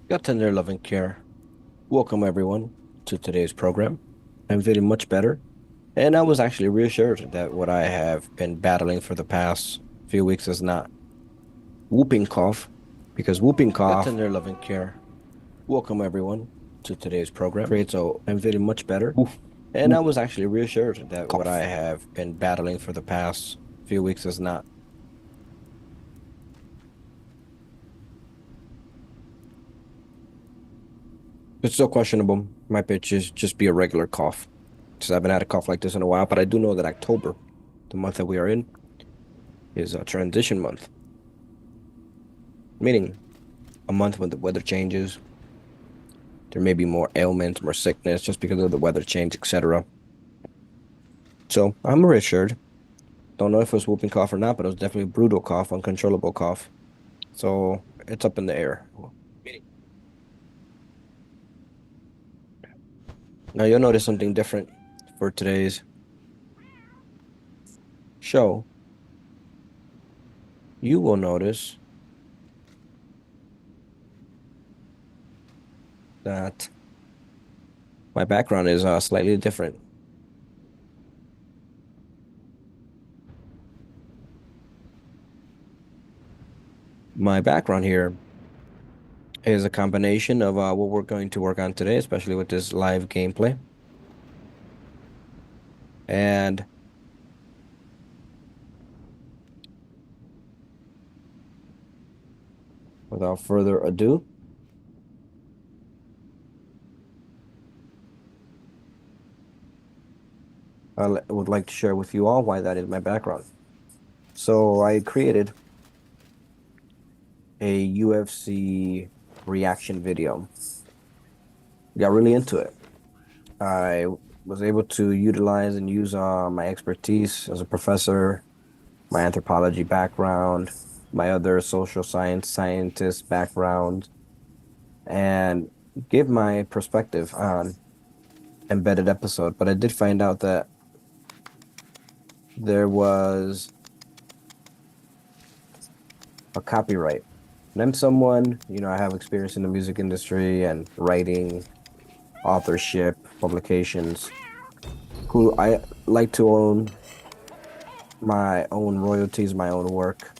Got tender love and care. Welcome everyone to today's program. I'm feeling much better, and I was actually reassured that what I have been battling for the past few weeks is not whooping cough, because whooping cough. Got tender love and care. Welcome everyone to today's program. Great, so I'm feeling much better, Woof, and I whoop, was actually reassured that what I cough. have been battling for the past few weeks is not. It's still questionable. My pitch is just be a regular cough, because I haven't had a cough like this in a while. But I do know that October, the month that we are in, is a transition month, meaning a month when the weather changes. There may be more ailments, more sickness just because of the weather change, etc. So I'm reassured. Don't know if it was whooping cough or not, but it was definitely a brutal cough, uncontrollable cough. So it's up in the air. Now you'll notice something different for today's show. You will notice that my background is slightly different. My background here is a combination of what we're going to work on today, especially with this live gameplay. And without further ado, would like to share with you all why that is my background. So I created a UFC reaction video. Got really into it. I was able to utilize and use my expertise as a professor, my anthropology background, my other social scientist background, and give my perspective on embedded episode. But I did find out that there was a copyright. And I'm someone, I have experience in the music industry and writing, authorship, publications, who I like to own my own royalties, my own work.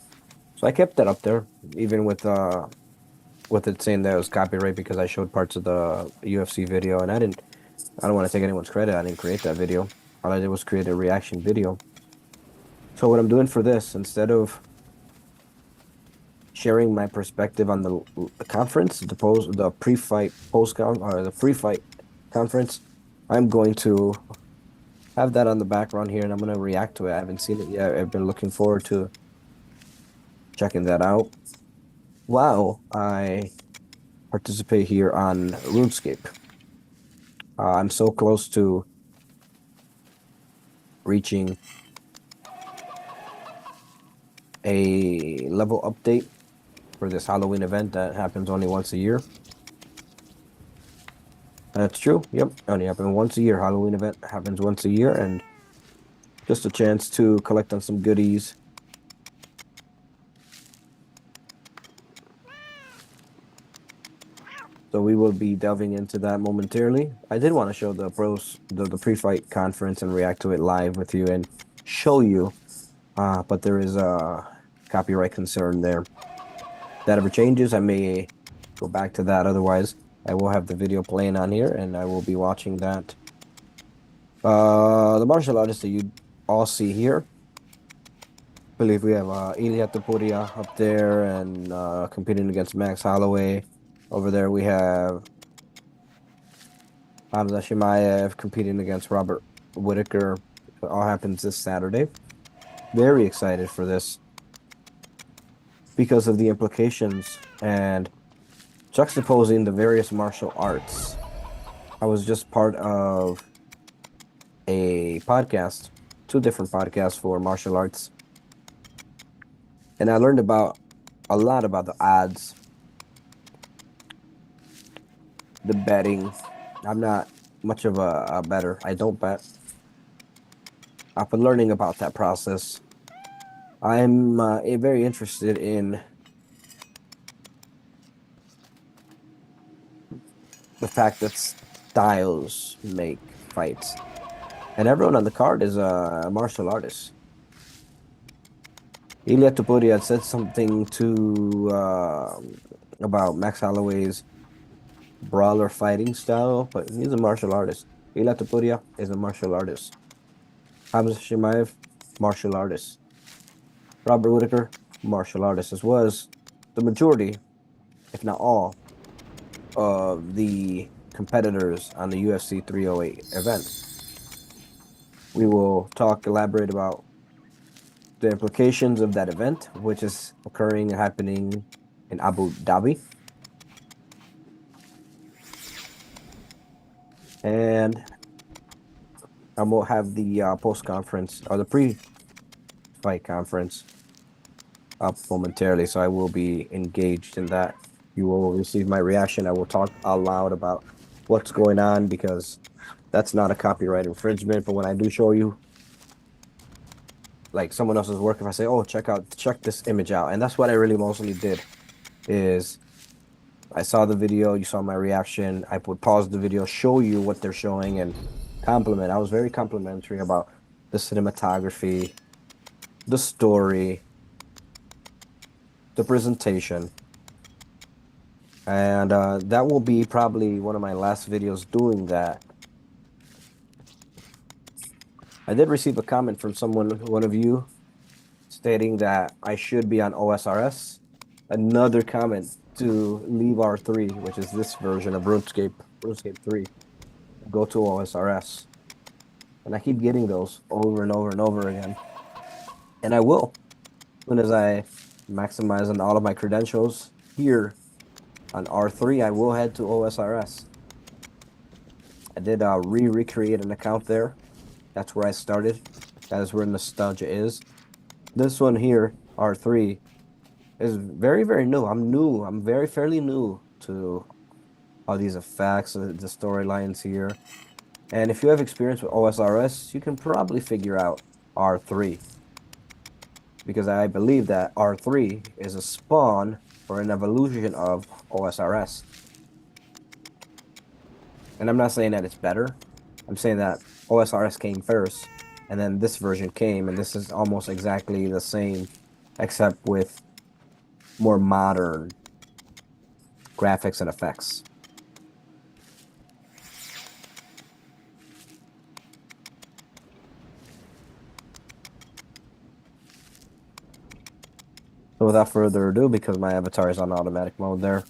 So I kept that up there, even with it saying that it was copyright because I showed parts of the UFC video and I don't want to take anyone's credit. I didn't create that video. All I did was create a reaction video. So what I'm doing for this, instead of sharing my perspective on the conference, the pre-fight or the pre-fight conference, I'm going to have that on the background here and I'm going to react to it. I haven't seen it yet. I've been looking forward to checking that out. Wow, I participate here on RuneScape. I'm so close to reaching a level update for this Halloween event that happens only once a year. That's true. Yep. Only happens once a year. Halloween event happens once a year and just a chance to collect on some goodies. So we will be delving into that momentarily. I did want to show the pre-fight conference and react to it live with you and show you, but there is a copyright concern there. That ever changes, I may go back to that. Otherwise, I will have the video playing on here and I will be watching that. The martial artists that you all see here, I believe we have Ilia Topuria up there and competing against Max Holloway. Over there we have Hamza Shimaev competing against Robert Whitaker. It all happens this Saturday. Very excited for this because of the implications and juxtaposing the various martial arts. I was just part of a podcast, two different podcasts for martial arts, and I learned about a lot about the odds, the betting. I'm not much of a better. I don't bet. I've been learning about that process. I'm very interested in the fact that styles make fights. And everyone on the card is a martial artist. Ilya Topuria had said something to about Max Holloway's brawler fighting style, but he's a martial artist. Ilya Topuria is a martial artist. Hamza Shimaev, martial artist. Robert Whitaker, martial artist, as was the majority, if not all, of the competitors on the UFC 308 event. We will elaborate about the implications of that event, which is happening in Abu Dhabi. And I will have the post conference or the pre-fight conference up momentarily, so I will be engaged in that. You will receive my reaction. I will talk out loud about what's going on because that's not a copyright infringement. But when I do show you like someone else's work, if I say, "Oh, check this image out," and that's what I really mostly did, is I saw the video, you saw my reaction. I would pause the video, show you what they're showing, and compliment. I was very complimentary about the cinematography, the story, the presentation. And that will be probably one of my last videos doing that. I did receive a comment from one of you, stating that I should be on OSRS. Another comment to leave R3, which is this version of RuneScape 3, go to OSRS. And I keep getting those over and over and over again. And I will. As soon as I maximize on all of my credentials here on R3, I will head to OSRS. I did recreate an account there. That's where I started. That is where nostalgia is. This one here, R3, is very, very new. I'm new. I'm fairly new to all these effects, the storylines here. And if you have experience with OSRS, you can probably figure out R3. Because I believe that R3 is a spawn or an evolution of OSRS. And I'm not saying that it's better. I'm saying that OSRS came first, and then this version came, and this is almost exactly the same, except with more modern graphics and effects. So without further ado, because my avatar is on automatic mode there,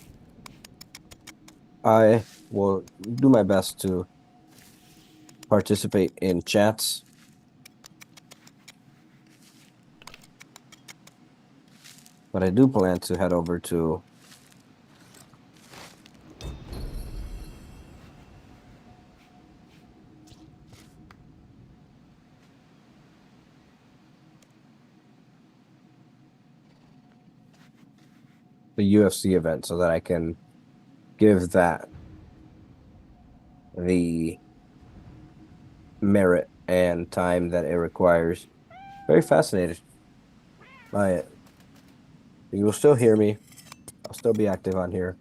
I will do my best to participate in chats. But I do plan to head over to the UFC event so that I can give that the merit and time that it requires. Very fascinated by it. You will still hear me. I'll still be active on here.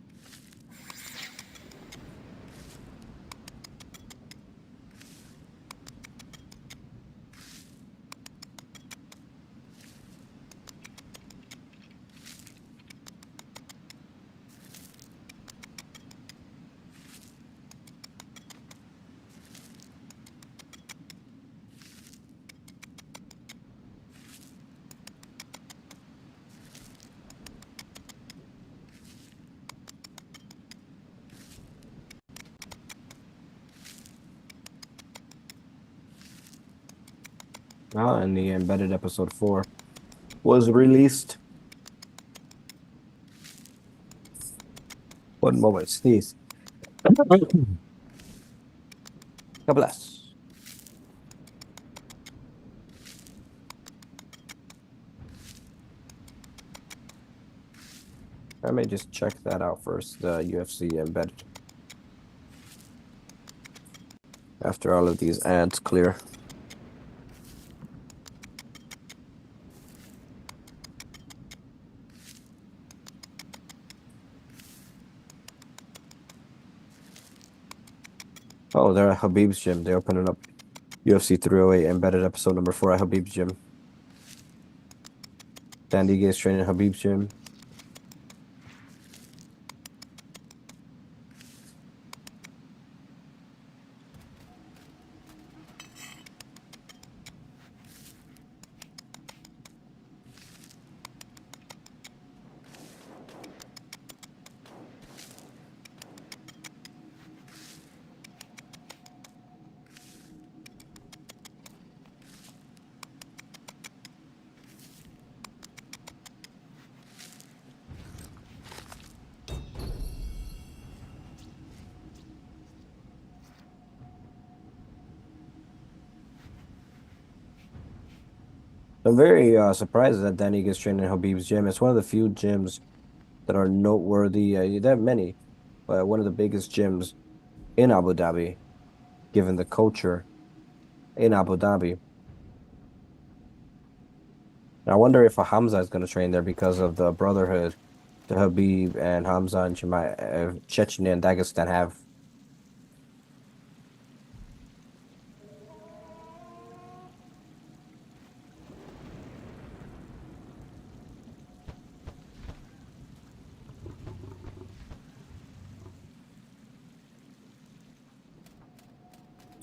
And the embedded episode 4 was released. One moment, sneeze. God bless. I may just check that out first, the UFC embedded. After all of these ads clear. Oh, they're at Habib's gym. They're opening up UFC 308 embedded episode number 4 at Habib's gym. Dan Ige is training at Habib's gym. I'm very surprised that Dan Ige is training at Habib's gym. It's one of the few gyms that are noteworthy. There are many, but one of the biggest gyms in Abu Dhabi, given the culture in Abu Dhabi. And I wonder if Hamza is going to train there because of the brotherhood the Habib and Hamza and Chechnya and Dagestan have.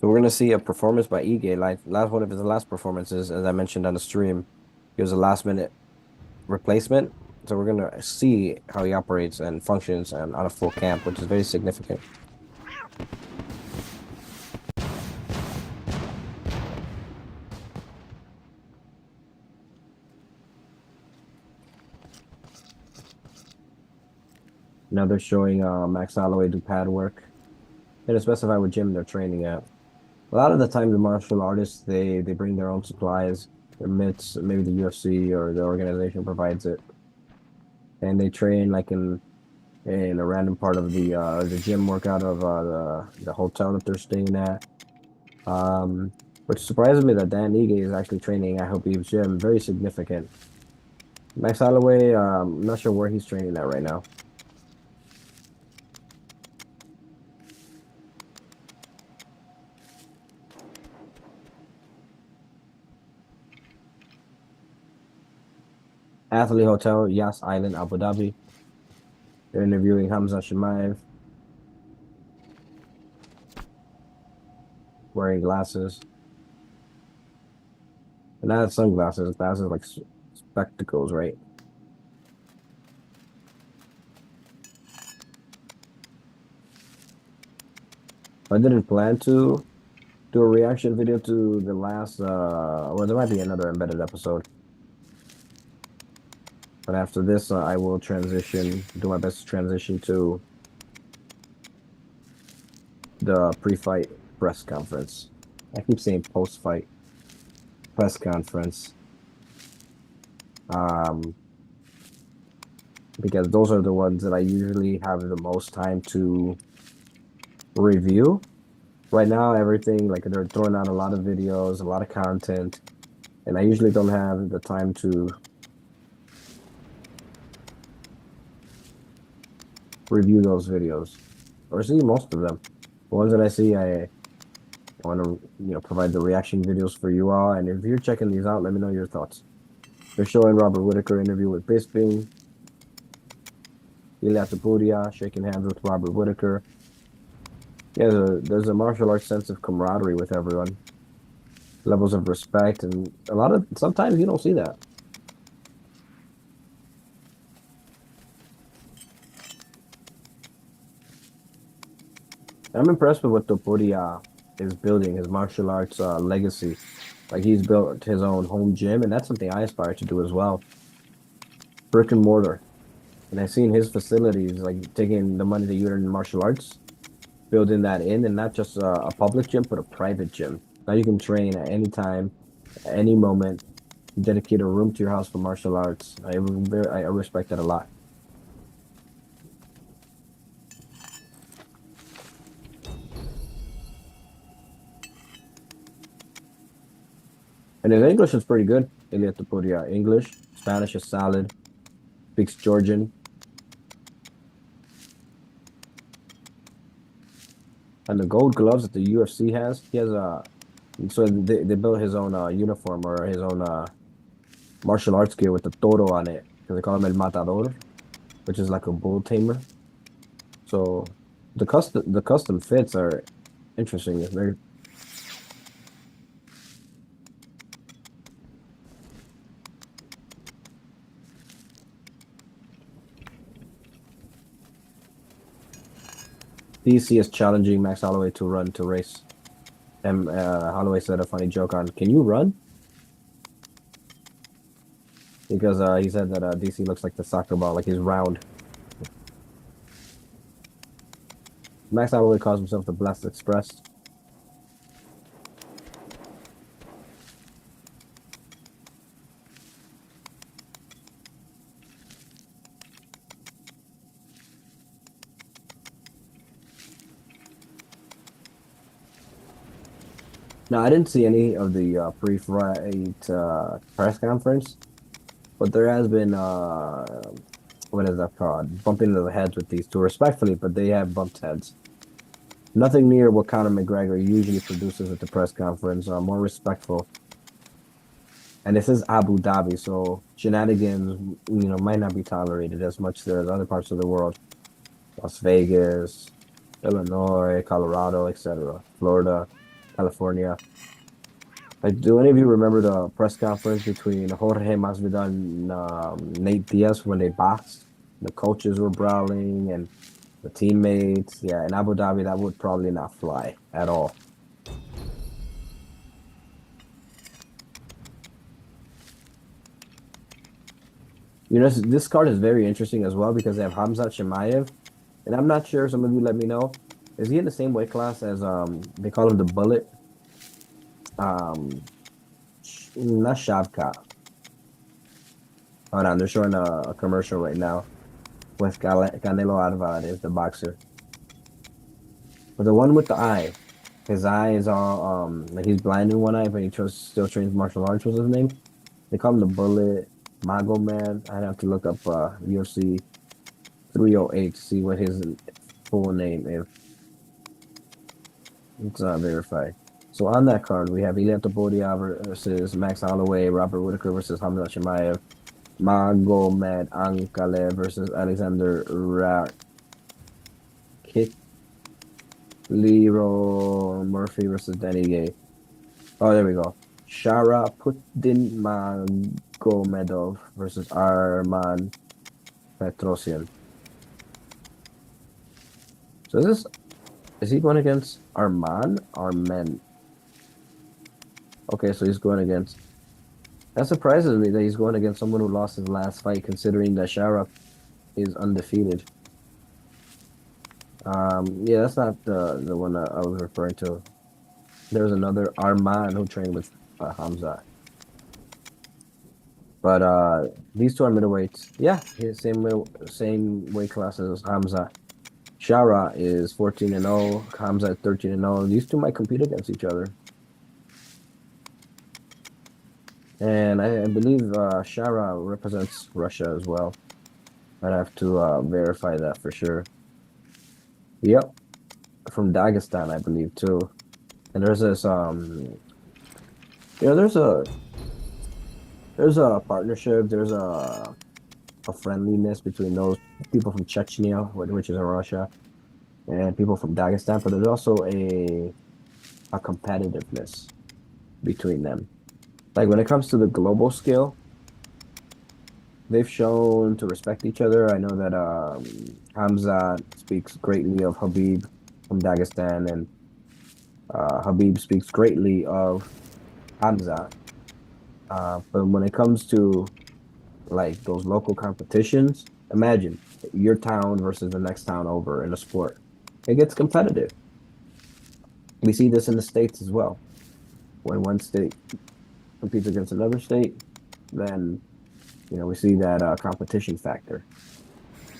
So we're going to see a performance by Ige, like last one of his last performances, as I mentioned on the stream. He was a last minute replacement. So we're going to see how he operates and functions and on a full camp, which is very significant. Now they're showing Max Holloway do pad work. They don't specify what gym they're training at. A lot of the time, the martial artists they bring their own supplies, their mitts, maybe the UFC or the organization provides it, and they train like in a random part of the gym workout of the hotel that they're staying at. Which surprises me that Dan Ige is actually training at Habib's gym. Very significant. Max Holloway, I'm not sure where he's training at right now. Athlete Hotel, Yas Island, Abu Dhabi. They're interviewing Hamza Shemaev, wearing glasses. And not sunglasses, glasses like spectacles, right? I didn't plan to do a reaction video to the last, well, there might be another embedded episode. But after this, I will transition, do my best to transition to the pre-fight press conference. I keep saying post-fight press conference, um, because those are the ones that I usually have the most time to review. Right now, everything, like they're throwing out a lot of videos, a lot of content, and I usually don't have the time to review those videos or see most of them. The ones that I see, I want to, provide the reaction videos for you all. And if you're checking these out, let me know your thoughts. They're showing Robert Whitaker interview with Bisping, Ilia Topuria shaking hands with Robert Whitaker. Yeah, there's a martial arts sense of camaraderie with everyone, levels of respect, and sometimes you don't see that. I'm impressed with what Topuria is building, his martial arts legacy. Like he's built his own home gym, and that's something I aspire to do as well. Brick and mortar. And I've seen his facilities, like taking the money that you earn in martial arts, building that in, and not just a public gym, but a private gym. Now you can train at any time, at any moment, dedicate a room to your house for martial arts. I respect that a lot. And his English is pretty good. Ilia Topuria. English, Spanish is solid. Speaks Georgian. And the gold gloves that the UFC has, he has a so they built his own uniform or his own martial arts gear with the toro on it because they call him El Matador, which is like a bull tamer. So the custom fits are interesting. It's very DC is challenging Max Holloway to run to race. And Holloway said a funny joke on, "Can you run?" Because he said that DC looks like the soccer ball, like he's round. Max Holloway calls himself the Blessed Express. Now, I didn't see any of the pre-fight press conference, but there has been what is that called? Bumping into the heads with these two, respectfully, but they have bumped heads. Nothing near what Conor McGregor usually produces at the press conference. More respectful. And this is Abu Dhabi, so shenanigans, might not be tolerated as much there as other parts of the world. Las Vegas, Illinois, Colorado, etc., Florida, California. Like, do any of you remember the press conference between Jorge Masvidal and Nate Diaz when they boxed? The coaches were brawling and the teammates. Yeah, in Abu Dhabi, that would probably not fly at all. This card is very interesting as well because they have Hamzat Chimaev, and I'm not sure. Some of you let me know. Is he in the same weight class as they call him the Bullet? Um, not Shavkat. Hold on, they're showing a commercial right now with Canelo Alvarez, the boxer. But the one with the eye, his eye is all like he's blind in one eye, but he still trains martial arts. What's his name? They call him the Bullet, Mago Man. I'd have to look up UFC 308 to see what his full name is. It's not verified. So on that card, we have Ilia Topuria versus Max Holloway, Robert Whitaker versus Hamza Chimaev, Magomed Ankalaev versus Alexander Rakit, Leroy Murphy versus Danny Gay. Oh, there we go. Shara Putin Magomedov versus Arman Petrosian. So is he going against Armen? Okay, so he's going against. That surprises me that he's going against someone who lost his last fight, considering that Shara is undefeated. Yeah, that's not the one that I was referring to. There's another Arman who trained with Hamza. But these two are middleweights. Yeah, he's same weight class as Hamza. Shara is 14-0, Hamza at 13-0. These two might compete against each other. And I believe Shara represents Russia as well. I'd have to verify that for sure. Yep, from Dagestan, I believe too. And there's this there's a partnership, there's a friendliness between those people from Chechnya, which is in Russia, and people from Dagestan, but there's also a competitiveness between them. Like when it comes to the global scale, they've shown to respect each other. I know that Hamza speaks greatly of Habib from Dagestan, and Habib speaks greatly of Hamza. But when it comes to like those local competitions, imagine your town versus the next town over in a sport. It gets competitive. We see this in the States as well. When one state competes against another state, then we see that competition factor.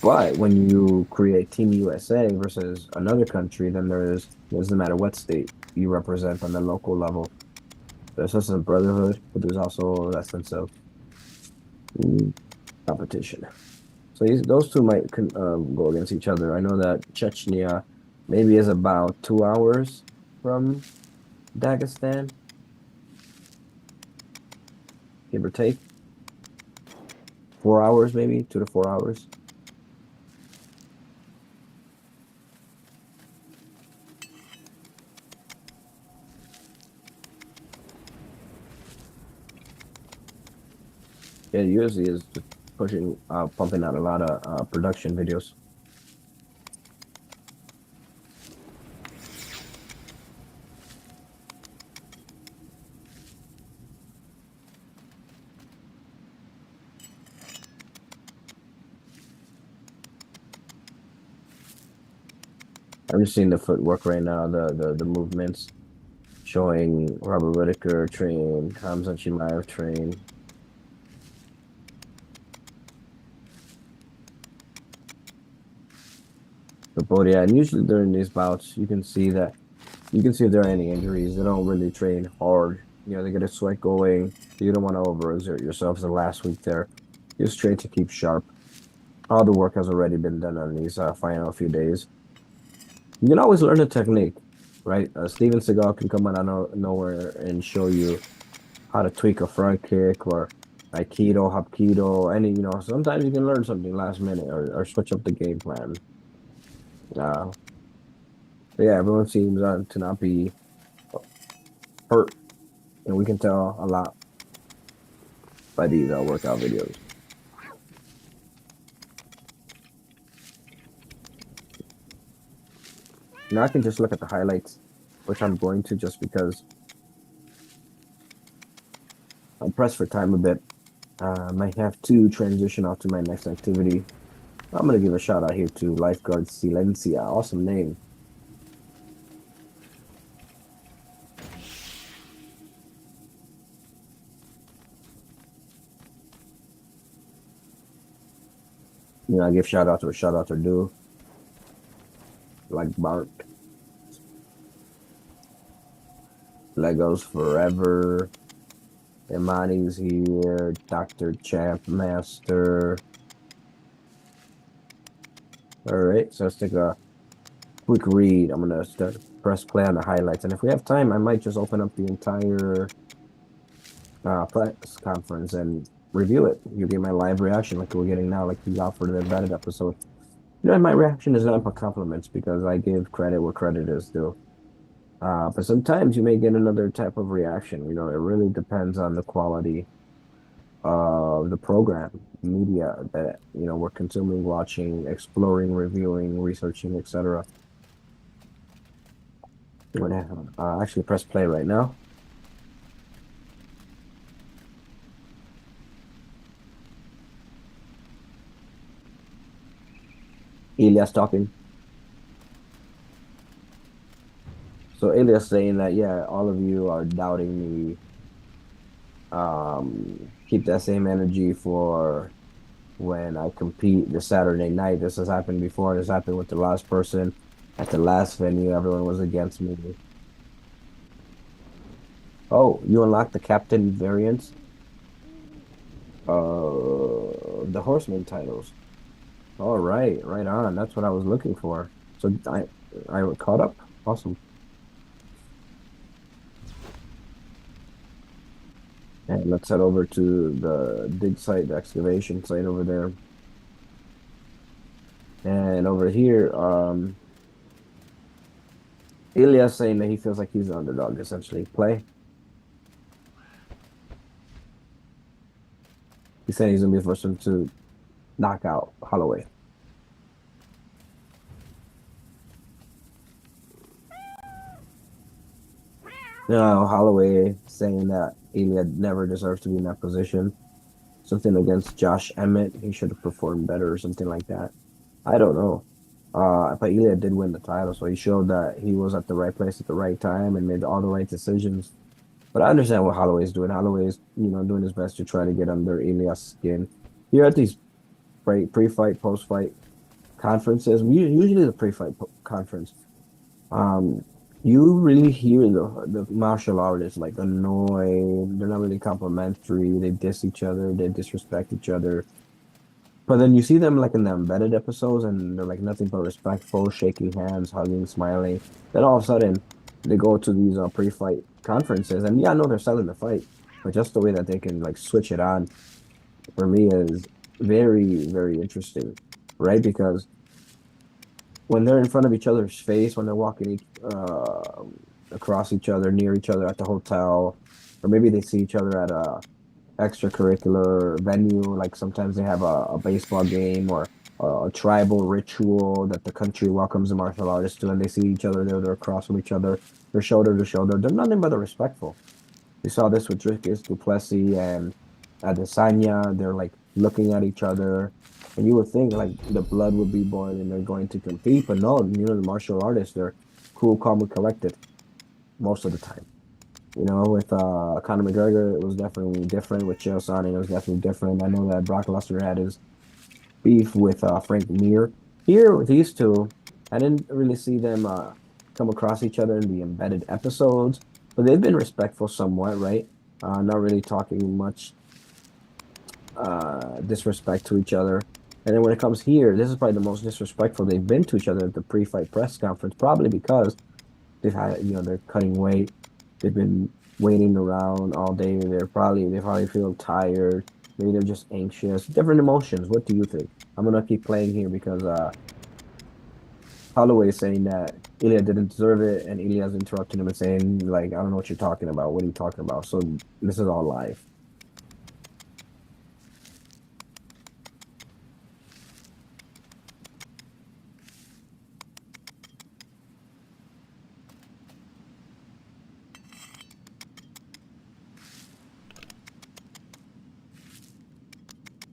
But when you create Team USA versus another country, then it doesn't matter what state you represent on the local level. There's a sense of brotherhood, but there's also that sense of competition. So those two might go against each other. I know that Chechnya maybe is about 2 hours from Dagestan, give or take. 4 hours, maybe 2 to 4 hours. Yeah, UFC is just pushing, pumping out a lot of production videos. I'm just seeing the footwork right now, the movements showing Robert Whitaker train, Hamza Chimaev train. But yeah, and usually during these bouts, you can see if there are any injuries. They don't really train hard. You know, they get a sweat going. You don't want to overexert yourself the last week there. Just train to keep sharp. All the work has already been done on these final few days. You can always learn a technique, right? Steven Seagal can come out of nowhere and show you how to tweak a front kick or Aikido, Hapkido, sometimes you can learn something last minute or switch up the game plan. Uh, but yeah, everyone seems to not be hurt, and we can tell a lot by these workout videos. Now I can just look at the highlights, which I'm going to just because I'm pressed for time a bit. I might have to transition off to my next activity. I'm gonna give a shout out here to Lifeguard Silencia. Awesome name. I give shout out to a shout out to do like Bart, Legos Forever, Imani's here, Dr. Champ Master. All right, so let's take a quick read. I'm gonna press play on the highlights, and if we have time, I might just open up the entire press conference and review it. You get my live reaction like we're getting now, like you got for the embedded episode. My reaction is not for compliments because I give credit where credit is due. But sometimes you may get another type of reaction. It really depends on the quality of the program, media that, we're consuming, watching, exploring, reviewing, researching, etc. I'm gonna actually press play right now. Elias talking. So Elias saying that, yeah, all of you are doubting me. Keep that same energy for when I compete this Saturday night. This has happened before. This happened with the last person at the last venue. Everyone was against me. Oh, you unlocked the captain variants, the horseman titles. All right, right on. That's what I was looking for. So I caught up. Awesome. And let's head over to the dig site, the excavation site over there. And over here, Ilya's saying that he feels like he's the underdog, essentially. Play. He's saying he's gonna be the first one to knock out Holloway. Holloway saying that Ilya never deserves to be in that position. Something against Josh Emmett. He should have performed better or something like that. I don't know. But Ilya did win the title, so he showed that he was at the right place at the right time and made all the right decisions. But I understand what Holloway's doing. Holloway's, doing his best to try to get under Ilya's skin. Here at these pre-fight, post-fight conferences, usually the pre-fight conference, um, you really hear the martial artists like annoyed. They're not really complimentary. They diss each other. They disrespect each other. But then you see them like in the embedded episodes, and they're like nothing but respectful, shaking hands, hugging, smiling. Then all of a sudden, they go to these pre-fight conferences, and yeah, I know they're selling the fight, but just the way that they can like switch it on for me is very, very interesting, right? Because when they're in front of each other's face, when they're walking across each other, near each other at the hotel, or maybe they see each other at a extracurricular venue. Like sometimes they have a baseball game or a tribal ritual that the country welcomes the martial artists to, and they see each other there, they're across from each other, they're shoulder to shoulder. They're nothing but respectful. We saw this with Duplessis and Adesanya. They're like looking at each other, and you would think like the blood would be boiling and they're going to compete, but no, the martial artists, they're cool, calm, and collected most of the time. With Conor McGregor, it was definitely different. With Chael Sonnen, it was definitely different. I know that Brock Lesnar had his beef with Frank Mir. Here with these two, I didn't really see them come across each other in the embedded episodes, but they've been respectful somewhat, right? Not really talking much disrespect to each other. And then when it comes here, this is probably the most disrespectful they've been to each other at the pre-fight press conference, probably because they're cutting weight. They've been waiting around all day. They probably feel tired. Maybe they're just anxious. Different emotions. What do you think? I'm gonna keep playing here because Holloway is saying that Ilya didn't deserve it, and Ilya's interrupting him and saying, like, I don't know what you're talking about. What are you talking about? So this is all live.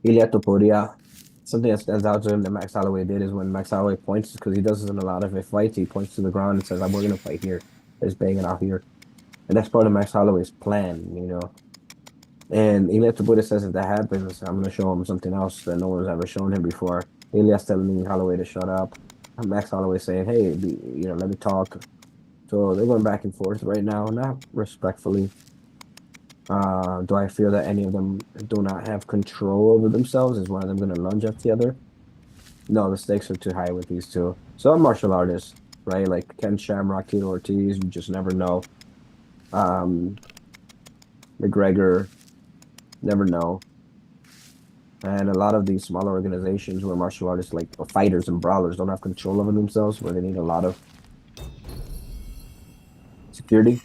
Ilya Topuria, something that stands out to him that Max Holloway did is when Max Holloway points, because he does this in a lot of his fights, he points to the ground and says, we're gonna fight here. It's banging out here. And that's part of Max Holloway's plan. And Ilya Tabuda says if that happens, I'm going to show him something else that no one's ever shown him before. Ilya's telling Holloway to shut up. And Max Holloway saying, hey, let me talk. So they're going back and forth right now, not respectfully. Do I feel that any of them do not have control over themselves? Is one of them going to lunge at the other? No, the stakes are too high with these two. So I'm martial artists, right? Like Ken Shamrock, Tito Ortiz, you just never know. Um, McGregor, never know. And a lot of these smaller organizations where martial artists like or fighters and brawlers don't have control over themselves, where they need a lot of security.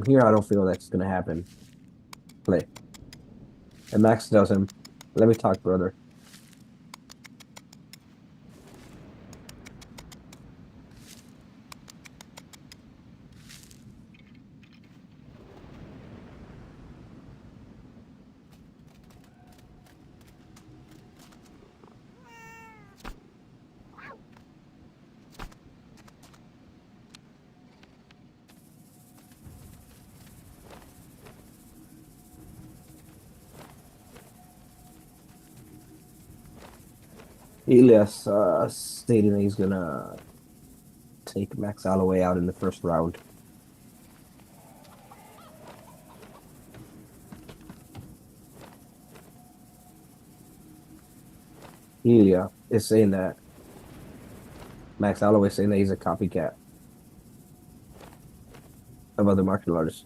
Here, I don't feel that's going to happen. Play. And Max tells him, let me talk, brother. Elias stating that he's going to take Max Holloway out in the first round. Elia is saying that Max Holloway is saying that he's a copycat of other martial artists.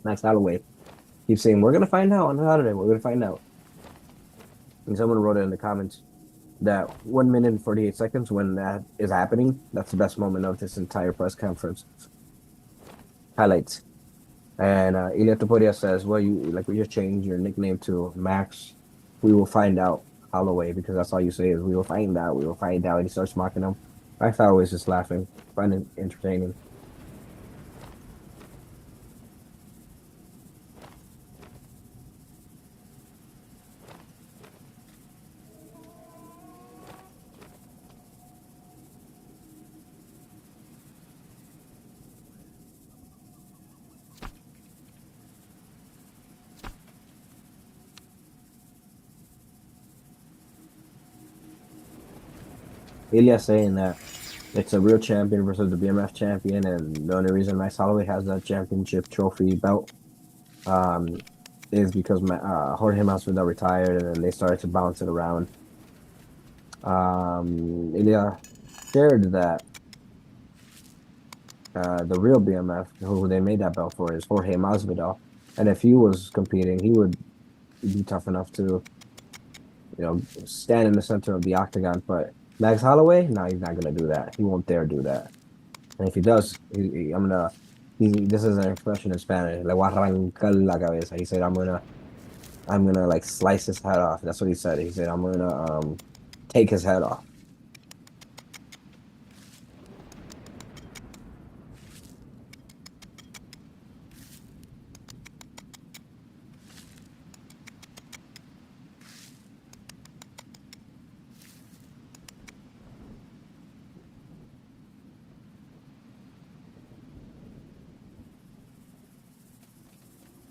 Max Holloway keeps saying, we're going to find out on Saturday. We're going to find out. And someone wrote it in the comments that 1 minute and 48 seconds when that is happening, that's the best moment of this entire press conference. Highlights. And Ilya Topuria says, well, we just changed your nickname to Max. We will find out Holloway because that's all you say is we will find out. We will find out. And he starts mocking him. Max Holloway's just laughing, finding it entertaining. Ilya saying that it's a real champion versus the BMF champion, and the only reason Max Holloway has that championship trophy belt um, is because Jorge Masvidal retired, and then they started to bounce it around. Ilya shared that the real BMF, who they made that belt for, is Jorge Masvidal, and if he was competing, he would be tough enough to, stand in the center of the octagon. But Max Holloway, no, he's not gonna do that. He won't dare do that. And if he does, I'm gonna. This is an expression in Spanish. Le voy a arrancar la cabeza. He said, I'm gonna like slice his head off. That's what he said. He said, I'm gonna take his head off.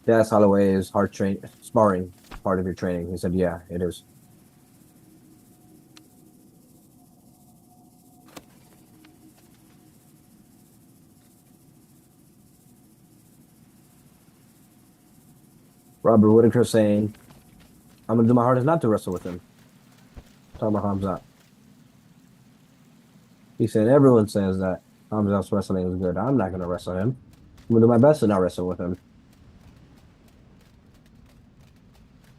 Yes, Holloway is hard train sparring part of your training. He said, yeah, it is. Robert Whitaker saying, I'm gonna do my hardest not to wrestle with him. Talking about Hamza. He said everyone says that Hamza's wrestling is good. I'm not gonna wrestle him. I'm gonna do my best to not wrestle with him.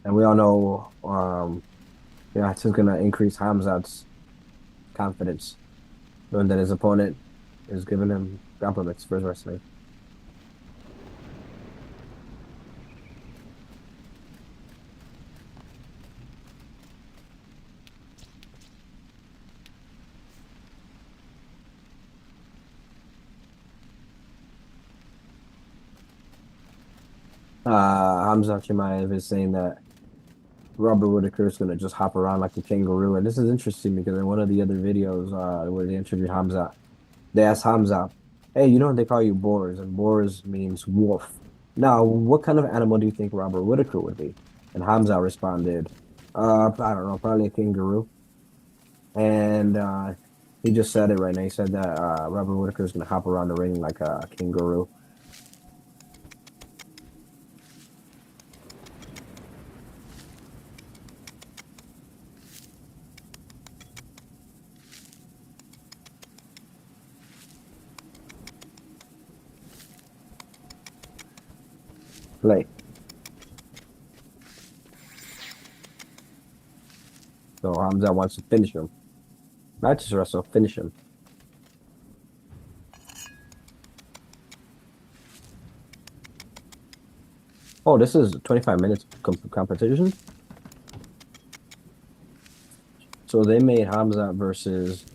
And we all know, yeah, it's just gonna increase Hamza's confidence, knowing that his opponent is giving him compliments for his wrestling. Hamza Chimaev is saying that Robert Whitaker is gonna just hop around like a kangaroo, and this is interesting because in one of the other videos, where they interviewed Hamza, they asked Hamza, "Hey, you know they call you Boars, and Boars means wolf. Now, what kind of animal do you think Robert Whitaker would be?" And Hamza responded, I don't know, probably a kangaroo." And he just said it right now. He said that Robert Whitaker is gonna hop around the ring like a kangaroo. Like, so Hamza wants to finish him, not just wrestle, finish him. Oh, this is 25 minutes competition. So they made Hamza versus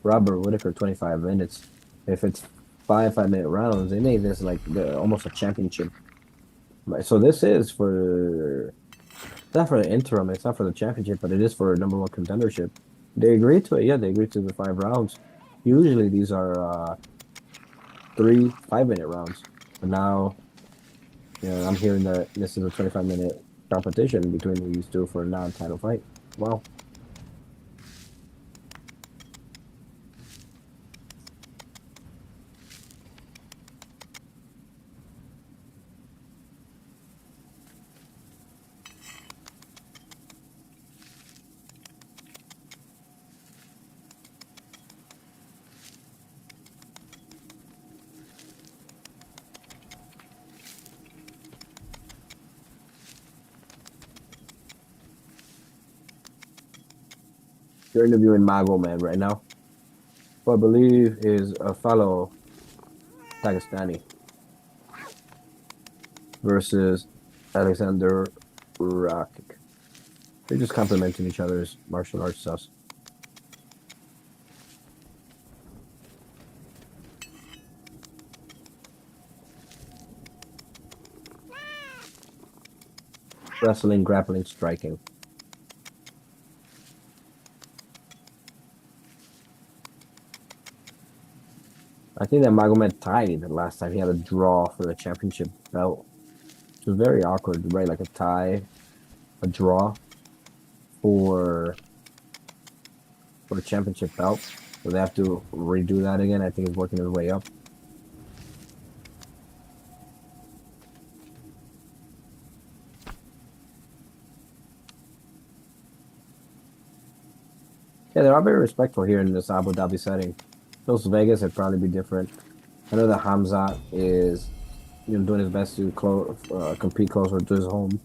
Robert Whitaker 25 minutes. If it's 5 5-minute rounds, they made this like almost a championship. So this is for, it's not for the interim, it's not for the championship, but it is for number one contendership. They agreed to it. Yeah, they agreed to the 5 rounds. Usually these are 3 5-minute rounds. But now, I'm hearing that this is a 25-minute competition between these two for a non-title fight. Wow. You're interviewing Mago Man right now, who I believe is a fellow Pakistani versus Alexander Rakic. They're just complimenting each other's martial arts stuff. Wrestling, grappling, striking. I think that Magomed tied the last time he had a draw for the championship belt. It was very awkward, right? Like a tie, a draw for for the championship belt. So they have to redo that again. I think he's working his way up. Yeah, they're all very respectful here in this Abu Dhabi setting. Las Vegas, it'd probably be different. I know that Hamza is, doing his best to compete closer to his home.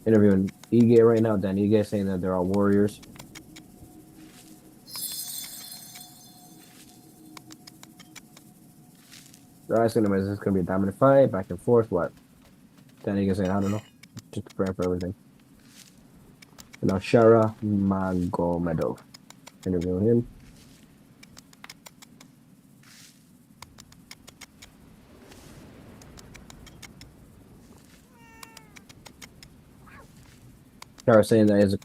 Interviewing Ige right now. Dan Ige saying that they're all warriors. They're asking him, is this going to be a dominant fight, back and forth? What? Dan Ige saying, I don't know. Just preparing for everything. And now Shara Magomedov interviewing him. Shara saying that his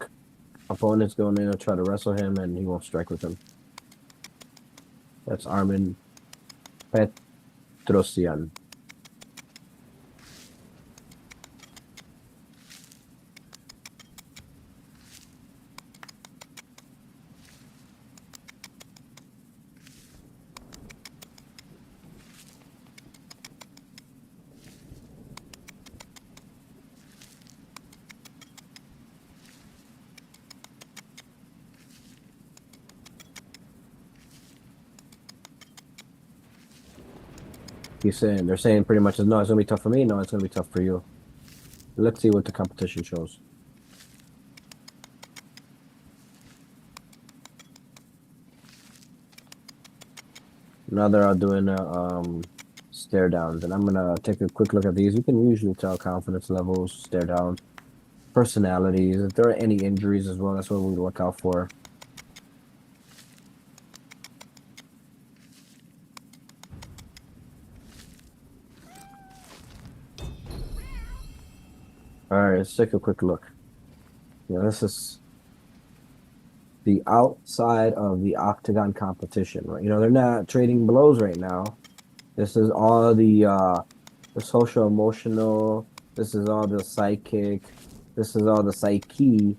opponent's going to try to wrestle him and he won't strike with him. That's Armin Petrosyan. They're saying pretty much, no, it's going to be tough for me. No, it's going to be tough for you. Let's see what the competition shows. Now they're all doing stare downs, and I'm gonna take a quick look at these. You can usually tell confidence levels, stare down, personalities. If there are any injuries as well, that's what we look out for. All right, let's take a quick look. This is the outside of the octagon competition, right? They're not trading blows right now. This is all the social emotional. This is all the psychic. This is all the psyche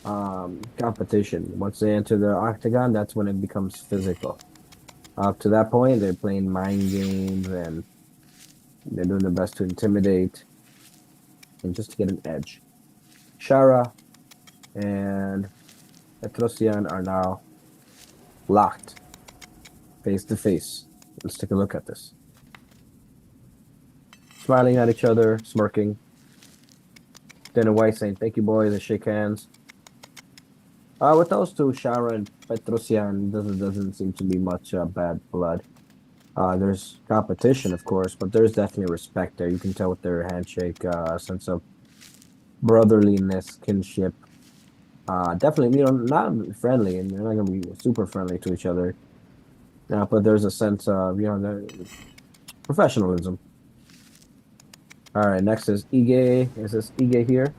competition. Once they enter the octagon, that's when it becomes physical. Up to that point, they're playing mind games and they're doing their best to intimidate and just to get an edge. Shara and Petrosyan are now locked face to face. Let's take a look at this. Smiling at each other, smirking. Dana White saying, "Thank you, boys," and shake hands. With those two, Shara and Petrosyan, doesn't seem to be much bad blood. There's competition, of course, but there's definitely respect there. You can tell with their handshake, sense of brotherliness, kinship. Definitely, not friendly, and they're not gonna be super friendly to each other. But there's a sense of, professionalism. All right, next is Ige. Is this Ige here?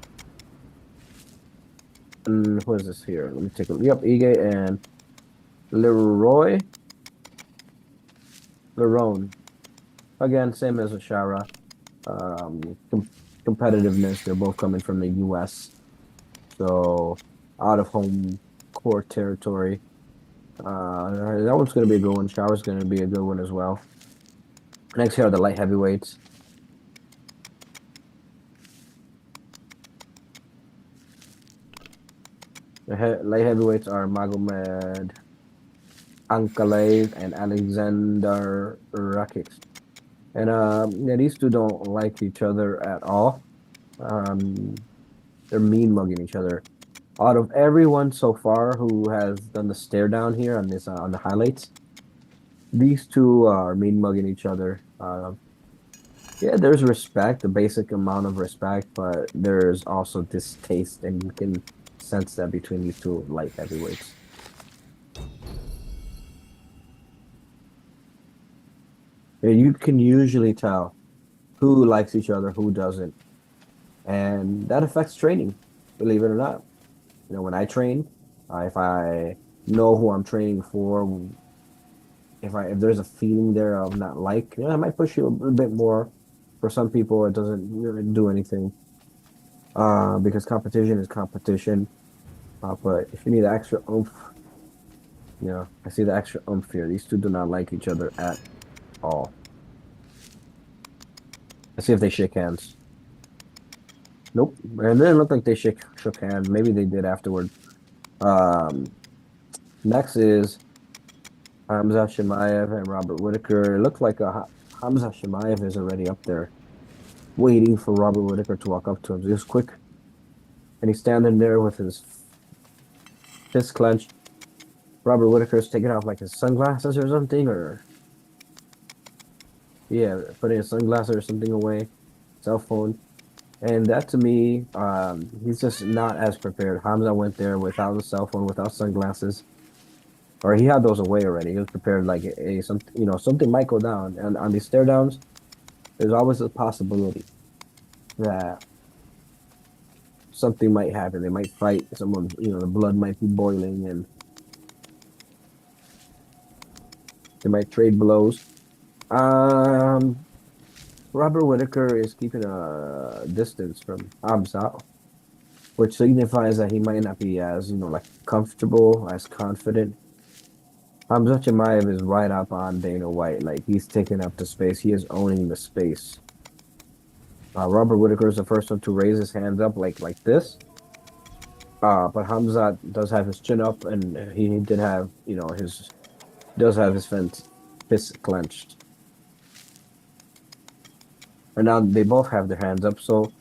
And who is this here? Let me take a look. Yep, Ige and Lerone. Again, same as Ashara. Competitiveness. They're both coming from the U.S. So out of home court territory. That one's going to be a good one. Shower's going to be a good one as well. Next here are the light heavyweights. The light heavyweights are Magomed Ankalaev and Alexander Rakic. And these two don't like each other at all. They're mean mugging each other. Out of everyone so far who has done the stare down here on this on the highlights, these two are mean mugging each other. Yeah, there's respect, a basic amount of respect, but there's also distaste, and you can sense that between these two light heavyweights. Yeah, you can usually tell who likes each other, who doesn't, and that affects training, believe it or not. When I train, if I know who I'm training for, if there's a feeling there of not I might push you a bit more. For some people, it doesn't really do anything. because competition is competition. But if you need extra oomph, I see the extra oomph here. These two do not like each other at all. Let's see if they shake hands. Nope. And it didn't look like they shook hands. Maybe they did afterward. Um, Next is Hamza Chimaev and Robert Whitaker. It looked like Hamza Chimaev is already up there, waiting for Robert Whitaker to walk up to him. So he was quick, and he's standing there with his fist clenched. Robert Whitaker's taking off like his sunglasses or something, or yeah, putting his sunglasses or something away, cell phone. And that to me, he's just not as prepared. Hamza went there without a cell phone, without sunglasses, or he had those away already. He was prepared like something might go down. And on these stare downs, there's always a possibility that something might happen. They might fight someone, the blood might be boiling and they might trade blows. Um, Robert Whitaker is keeping a distance from Hamza, which signifies that he might not be as, like comfortable, as confident. Hamza Chimaev is right up on Dana White. Like he's taking up the space. He is owning the space. Robert Whitaker is the first one to raise his hands up like this. But Hamza does have his chin up, and he did have, his does have his fist clenched. And now they both have their hands up. So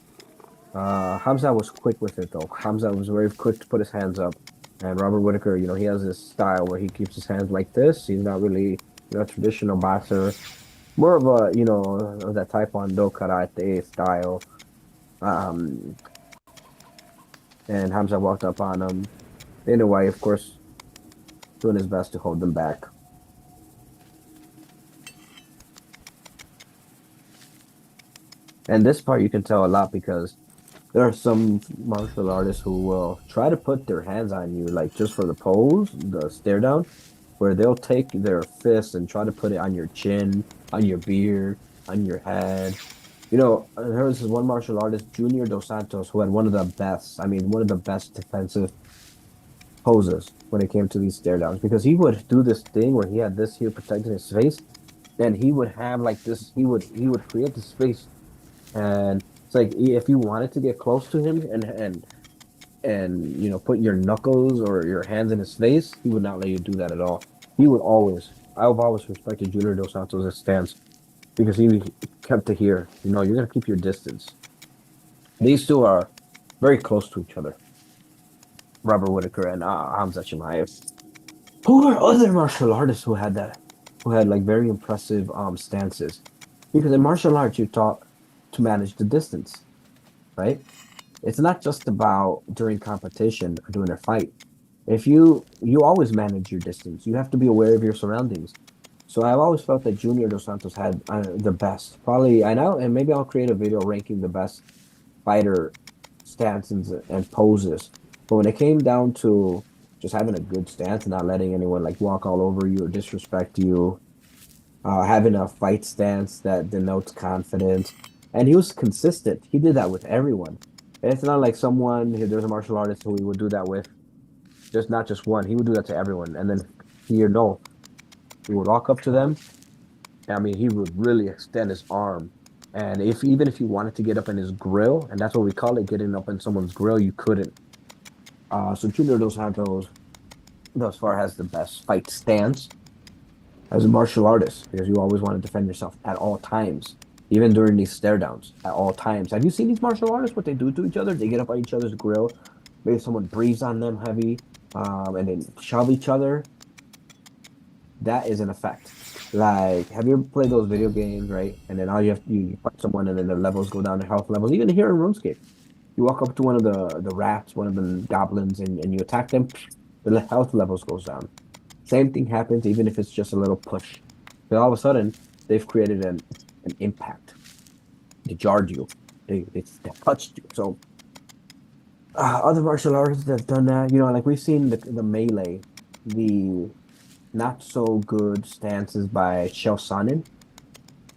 Hamza was quick with it, though. Hamza was very quick to put his hands up. And Robert Whitaker, he has this style where he keeps his hands like this. He's not really, a traditional boxer. More of a, that Taekwondo karate style. Um, and Hamza walked up on him. In a way, of course, doing his best to hold them back. And this part you can tell a lot because there are some martial artists who will try to put their hands on you, like just for the pose, the stare down, where they'll take their fist and try to put it on your chin, on your beard, on your head. There was this one martial artist, Junior Dos Santos, who had one of the best, I mean, one of the best defensive poses when it came to these stare downs, because he would do this thing where he had this here protecting his face, and he would have like this, he would create the space, and it's like if you wanted to get close to him and put your knuckles or your hands in his face, he would not let you do that at all. He would always. I've always respected Junior Dos Santos' stance because he kept it here. You're gonna keep your distance. These two are very close to each other. Robert Whitaker and Hamza Chimaev. Who are other martial artists who had that? Who had like very impressive stances? Because in martial arts, you're taught to manage the distance, right? It's not just about during competition or during a fight. If you always manage your distance, you have to be aware of your surroundings. So I've always felt that Junior Dos Santos had the best. Probably I know, and maybe I'll create a video ranking the best fighter stances and poses. But when it came down to just having a good stance and not letting anyone like walk all over you or disrespect you, having a fight stance that denotes confidence, and he was consistent. He did that with everyone. And it's not like there's a martial artist who he would do that with, just not just one. He would do that to everyone. And then here, no, he would walk up to them. I mean, he would really extend his arm. And even if you wanted to get up in his grill, and that's what we call it, getting up in someone's grill, you couldn't. So Junior Dos Santos thus far has the best fight stance as a martial artist because you always want to defend yourself at all times, even during these stare downs at all times. Have you seen these martial artists, what they do to each other? They get up on each other's grill. Maybe someone breathes on them heavy, and then shove each other. That is an effect. Like, have you ever played those video games, right? And then all you fight someone, and then the levels go down to health levels. Even here in RuneScape, you walk up to one of the rats, one of the goblins, and you attack them. The health levels goes down. Same thing happens, even if it's just a little push. But all of a sudden, they've created an impact. They jarred you. They touched you. So other martial artists that have done that, like we've seen the melee, the not so good stances by Chael Sonnen.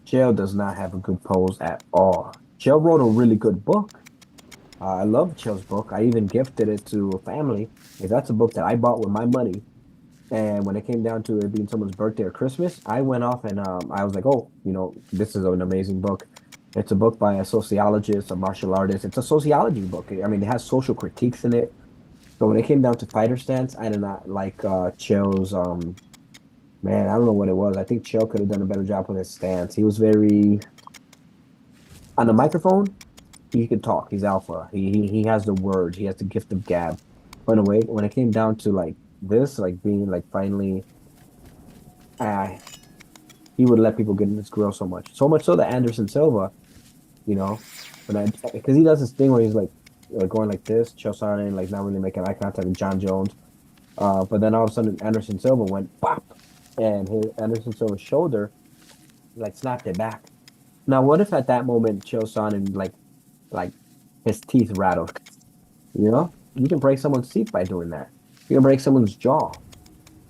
Chael does not have a good pose at all. Chael wrote a really good book, I love Chill's book. I even gifted it to a family. If that's a book that I bought with my money, and when it came down to it being someone's birthday or Christmas, I went off and I was like, oh, this is an amazing book. It's a book by a sociologist, a martial artist. It's a sociology book. I mean, it has social critiques in it. But when it came down to fighter stance, I did not like Chill's man, I don't know what it was. I think Chill could have done a better job with his stance. He was very on the microphone, he could talk. He's alpha. He has the words. He has the gift of gab. But in a way, when it came down to like this, like being like finally, uh, he would let people get in his grill so much so that Anderson Silva, you know, when I because he does this thing where he's like going like this, Chosana, and like not really making eye contact with John Jones. But then all of a sudden Anderson Silva went pop, and his Anderson Silva's shoulder like snapped it back. Now, what if at that moment Chosana like his teeth rattled? You can break someone's teeth by doing that. You can break someone's jaw.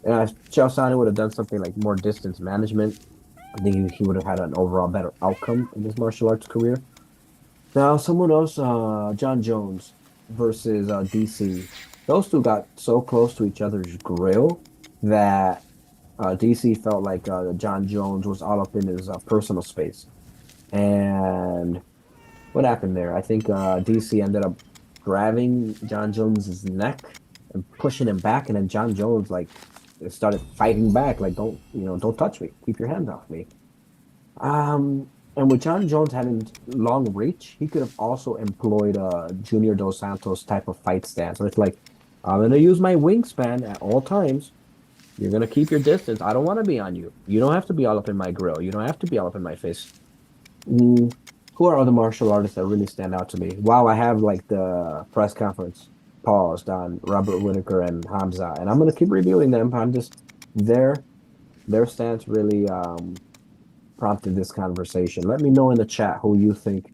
And if Chael Sonnen would have done something like more distance management, I think he would have had an overall better outcome in his martial arts career. Now, someone else, John Jones versus DC. Those two got so close to each other's grill that DC felt like John Jones was all up in his personal space. And what happened there? I think DC ended up grabbing John Jones's neck and pushing him back, and then John Jones like started fighting back, like don't touch me, keep your hands off me. And with John Jones having long reach, he could have also employed a Junior Dos Santos type of fight stance, where it's like, I'm gonna use my wingspan at all times. You're gonna keep your distance. I don't want to be on you. You don't have to be all up in my grill. You don't have to be all up in my face. Mm, who are other martial artists that really stand out to me? Wow, I have like the press conference paused on Robert Whitaker and Hamza, and I'm gonna keep reviewing them. I'm just their their stance really prompted this conversation. Let me know in the chat who you think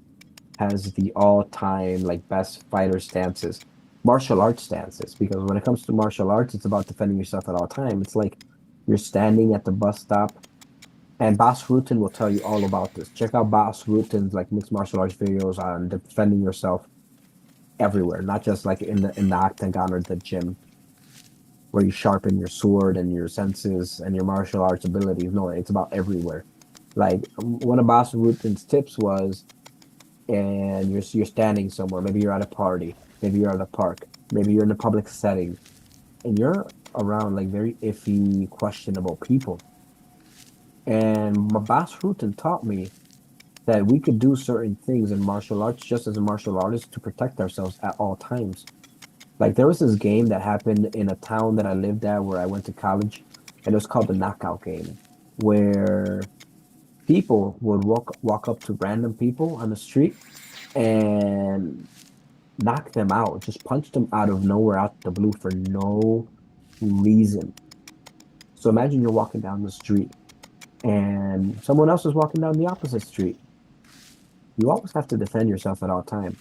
has the all-time like best fighter stances, martial arts stances. Because when it comes to martial arts, it's about defending yourself at all time. It's like you're standing at the bus stop and Bas Rutten will tell you all about this. Check out Bas Rutten's like mixed martial arts videos on defending yourself everywhere, not just like in the octagon or the gym where you sharpen your sword and your senses and your martial arts abilities. No, it's about everywhere. Like one of Bas Rutten's tips was, and you're standing somewhere, maybe you're at a party, maybe you're at a park, maybe you're in a public setting, and you're around like very iffy, questionable people. And my Bas Rutten taught me that we could do certain things in martial arts just as a martial artist to protect ourselves at all times. Like there was this game that happened in a town that I lived at where I went to college, and it was called the knockout game, where people would walk up to random people on the street and knock them out, just punch them out of nowhere, out the blue for no reason. So imagine you're walking down the street and someone else is walking down the opposite street. You always have to defend yourself at all time.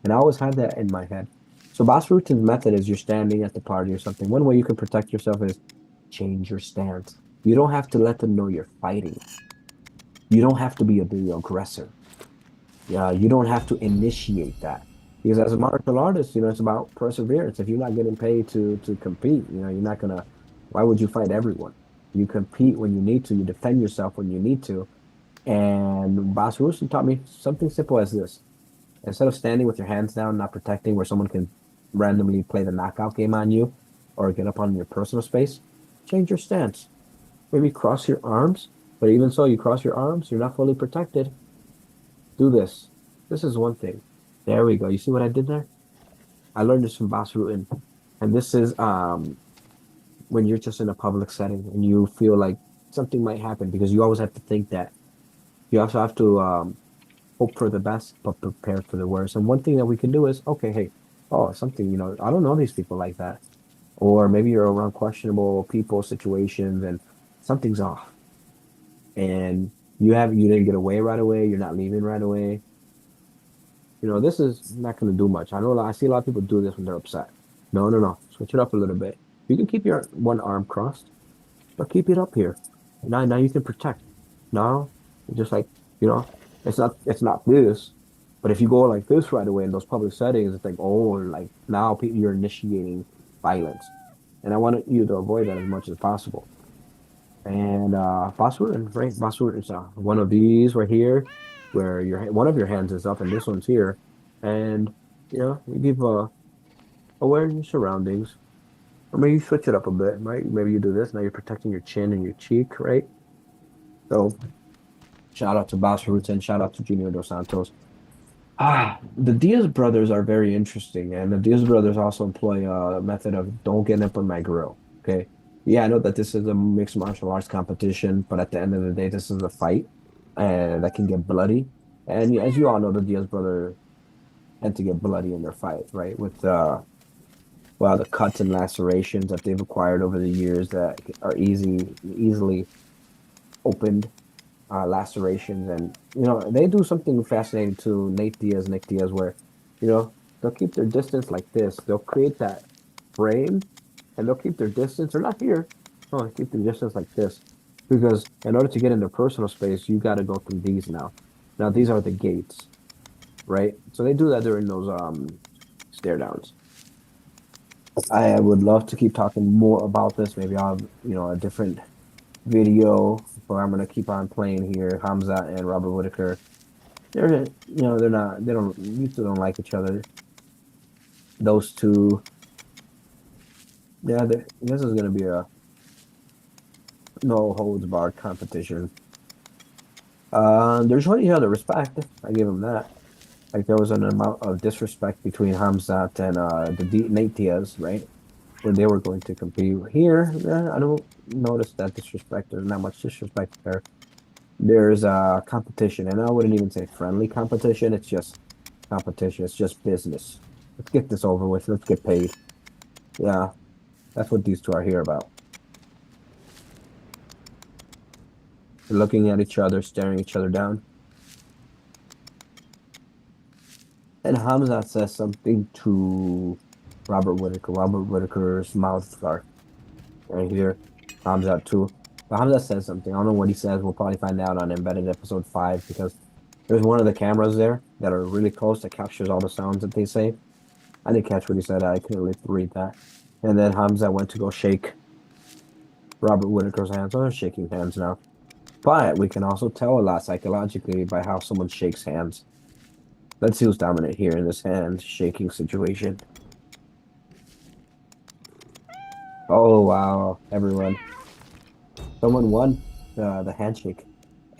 And I always had that in my head. So Boss Routin's method is you're standing at the party or something. One way you can protect yourself is change your stance. You don't have to let them know you're fighting. You don't have to be the aggressor. Yeah, you don't have to initiate that. Because as a martial artist, it's about perseverance. If you're not getting paid to compete, you're not gonna, why would you fight everyone? You compete when you need to, you defend yourself when you need to. And Boss Routin taught me something simple as this. Instead of standing with your hands down, not protecting where someone can randomly play the knockout game on you or get up on your personal space, change your stance. Maybe cross your arms, but even so, you cross your arms, you're not fully protected. Do this. This is one thing. There we go. You see what I did there? I learned this from Bas Rutten. And this is when you're just in a public setting and you feel like something might happen because you always have to think that. You also have to hope for the best, but prepare for the worst. And one thing that we can do is, okay, hey, oh, something, I don't know these people like that. Or maybe you're around questionable people, situations, and something's off. And you didn't get away right away, you're not leaving right away. This is not going to do much. I see a lot of people do this when they're upset. No, no, no. Switch it up a little bit. You can keep your one arm crossed, but keep it up here. Now you can protect. Now, just like, it's not this. But if you go like this right away in those public settings, it's like, oh, like now you're initiating violence. And I want you to avoid that as much as possible. And password, right? Password is one of these right here, where one of your hands is up and this one's here. And you give aware of your surroundings. Or maybe you switch it up a bit, right? Maybe you do this. Now you're protecting your chin and your cheek, right? So shout out to Boss Roots and shout out to Junior Dos Santos. The Diaz brothers are very interesting, and the Diaz brothers also employ a method of don't get up on my grill. Okay. Yeah, I know that this is a mixed martial arts competition, but at the end of the day, this is a fight, and that can get bloody. And as you all know, the Diaz brothers tend to get bloody in their fights, right? With well, the cuts and lacerations that they've acquired over the years that are easily opened lacerations, and they do something fascinating to Nick Diaz, where they'll keep their distance like this. They'll create that frame, and they'll keep their distance. They're not here. No, they keep their distance like this, because in order to get into personal space, you got to go through these now. Now these are the gates, right? So they do that during those stare downs. I would love to keep talking more about this. Maybe I'll have, a different video, but I'm gonna keep on playing here. Hamza and Robert Whitaker. They're not, they don't, used to don't like each other. Those two, yeah, this is gonna be a no holds barred competition. They're showing each other respect. I give them that. Like there was an amount of disrespect between Hamzat and Nate Diaz, right? When they were going to compete here, I don't notice that disrespect. There's not much disrespect there. There's a competition, and I wouldn't even say friendly competition. It's just competition. It's just business. Let's get this over with. Let's get paid. Yeah, that's what these two are here about. They're looking at each other, staring each other down. And Hamza says something to Robert Whitaker. Robert Whitaker's mouth are right here. Hamza too. But Hamza says something. I don't know what he says. We'll probably find out on Embedded episode 5, because there's one of the cameras there that are really close that captures all the sounds that they say. I didn't catch what he said. I couldn't really read that. And then Hamza went to go shake Robert Whitaker's hands. Oh, they're shaking hands now. But we can also tell a lot psychologically by how someone shakes hands. Let's see who's dominant here in this hand shaking situation. Oh, wow, everyone. Someone won the handshake.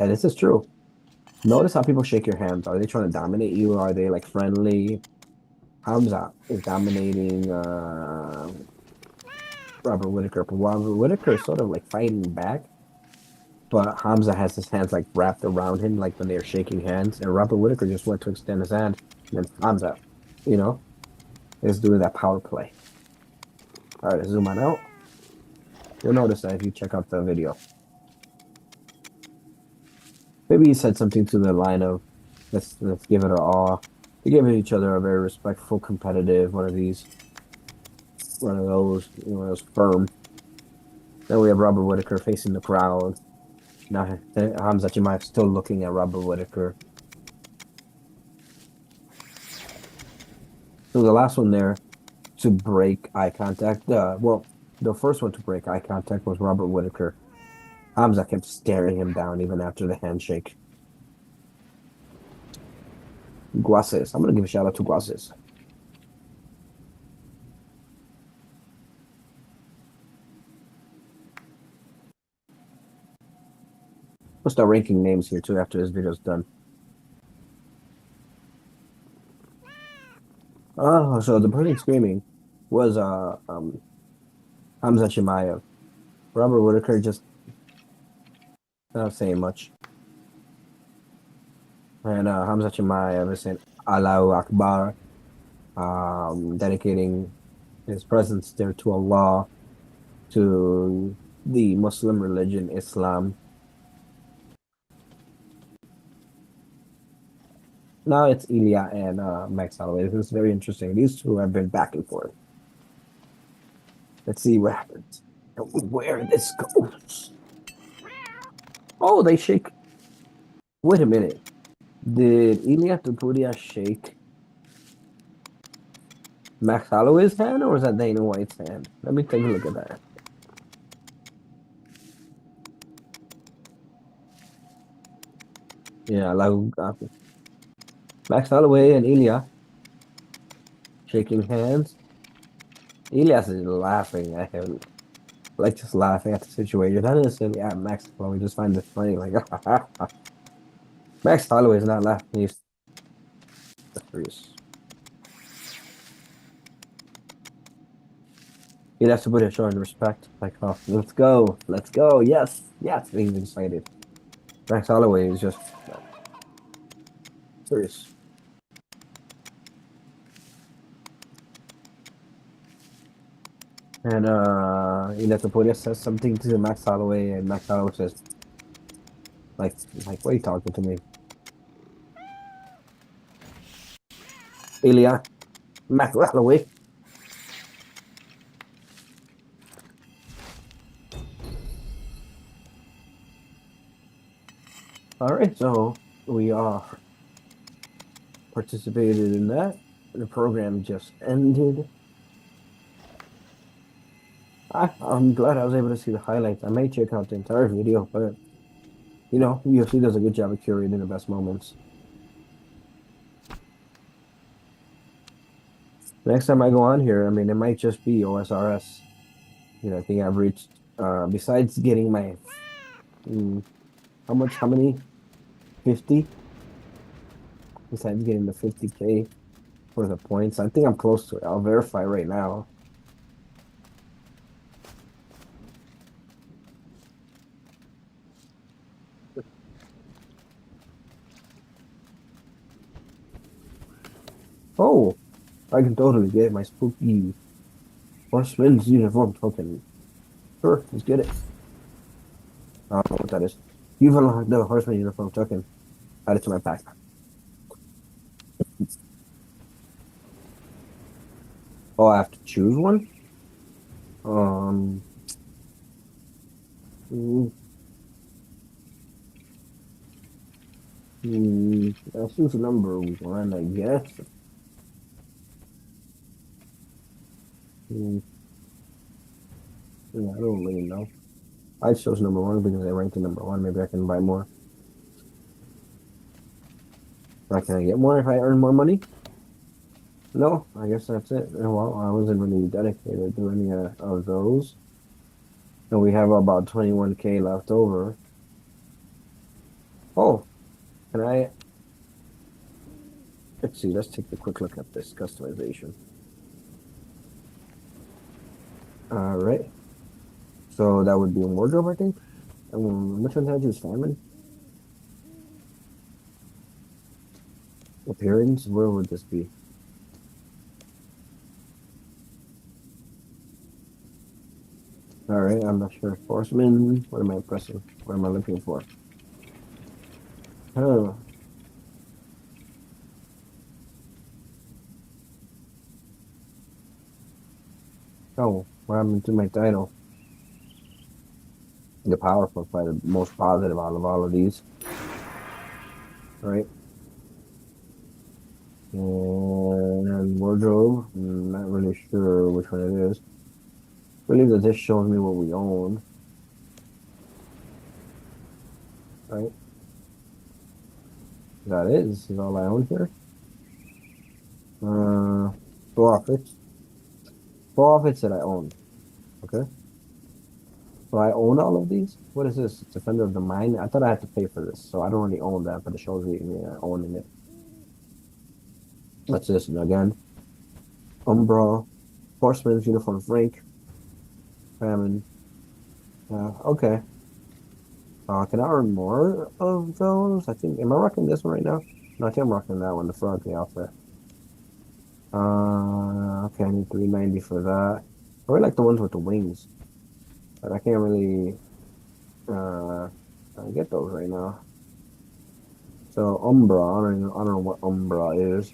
And this is true. Notice how people shake your hands. Are they trying to dominate you? Are they like friendly? Hamza is dominating Robert Whitaker. But Robert Whitaker is sort of like fighting back. But Hamza has his hands like wrapped around him, like when they're shaking hands. And Robert Whitaker just went to extend his hand. And then Hamza, is doing that power play. All right, let's zoom on out. You'll notice that if you check out the video. Maybe he said something to the line of, let's give it our all. They give each other a very respectful, competitive, one of those, firm. Then we have Robert Whitaker facing the crowd. Now Hamza Chimaev still looking at Robert Whitaker. So the last one there to break eye contact. Well, the first one to break eye contact was Robert Whitaker. Hamza kept staring him down even after the handshake. Guases. I'm going to give a shout out to Guases. We'll start ranking names here too after this video's done. Oh, so the person screaming was Hamza Chimaev. Robert Whitaker just not saying much. And Hamza Chimaev is saying Allahu Akbar, dedicating his presence there to Allah, to the Muslim religion, Islam. Now it's Ilya and Max Holloway. This is very interesting. These two have been back and forth. Let's see what happens. Where this goes. Oh, they shake. Wait a minute. Did Ilya Tupuria shake Max Holloway's hand, or was that Dana White's hand? Let me take a look at that. Yeah, like Max Holloway and Ilya shaking hands. Elias is laughing at him, like just laughing at the situation. Not necessarily at Max Holloway, just find it funny. Like Max Holloway is not laughing. He's serious. He has to put it showing respect. Like, oh, let's go, yes, yes. He's excited. Max Holloway is just serious. And Ilya Topuria says something to Max Holloway, and Max Holloway says, like, what are you talking to me? Ilya, Max Holloway. All right, so we are participated in that. The program just ended. I'm glad I was able to see the highlights. I may check out the entire video, but UFC does a good job of curating the best moments. Next time I go on here, I mean, it might just be OSRS. I think I've reached, besides getting my, mm, how many? 50? Besides getting the 50K for the points, I think I'm close to it. I'll verify right now. Oh, I can totally get my spooky Horseman's uniform token. Sure, let's get it. I don't know what that is. You've unlocked the Horseman uniform token. Add it to my pack. Oh, I have to choose one? Um, mm, I'll choose number one, I guess. Mm, yeah, I don't really know. I chose number one because I ranked it number one. Maybe I can buy more. Can I get more if I earn more money? No, I guess that's it. Well, I wasn't really dedicated to any of those. And we have about 21K left over. Oh, can I? Let's see. Let's take a quick look at this customization. All right. So that would be a wardrobe, I think. Which one did I choose? Famine? Appearance? Where would this be? All right, I'm not sure. Horseman. What am I pressing? What am I looking for? Oh, oh, what happened to my title? The powerful fighter, most positive out of all of these, right? And wardrobe, not really sure which one it is. I believe that this shows me what we own, right? Is that it? This is all I own here. Uh, four outfits. Four outfits that I own. Okay. So I own all of these? What is this? Defender of the Mind? I thought I had to pay for this, so I don't really own that, but it shows me owning it. What's this? And again, Umbra, Horseman's Uniform Frank, Famine. Okay. Can I earn more of those? I think, am I rocking this one right now? No, I think I'm rocking that one, the front, the outfit. Okay, I need 390 for that. I really like the ones with the wings, but I can't really uh get those right now. So Umbra, I don't know what Umbra is.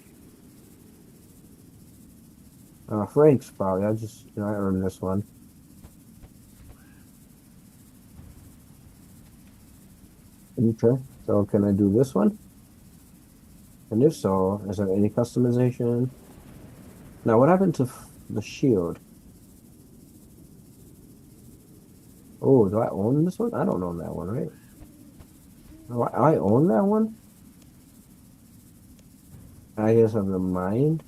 Frank's probably. I earned this one. Okay, so can I do this one? And if so, is there any customization? Now, what happened to the shield? Oh, do I own this one? I don't own that one, right? Oh, I own that one? I guess of the mind.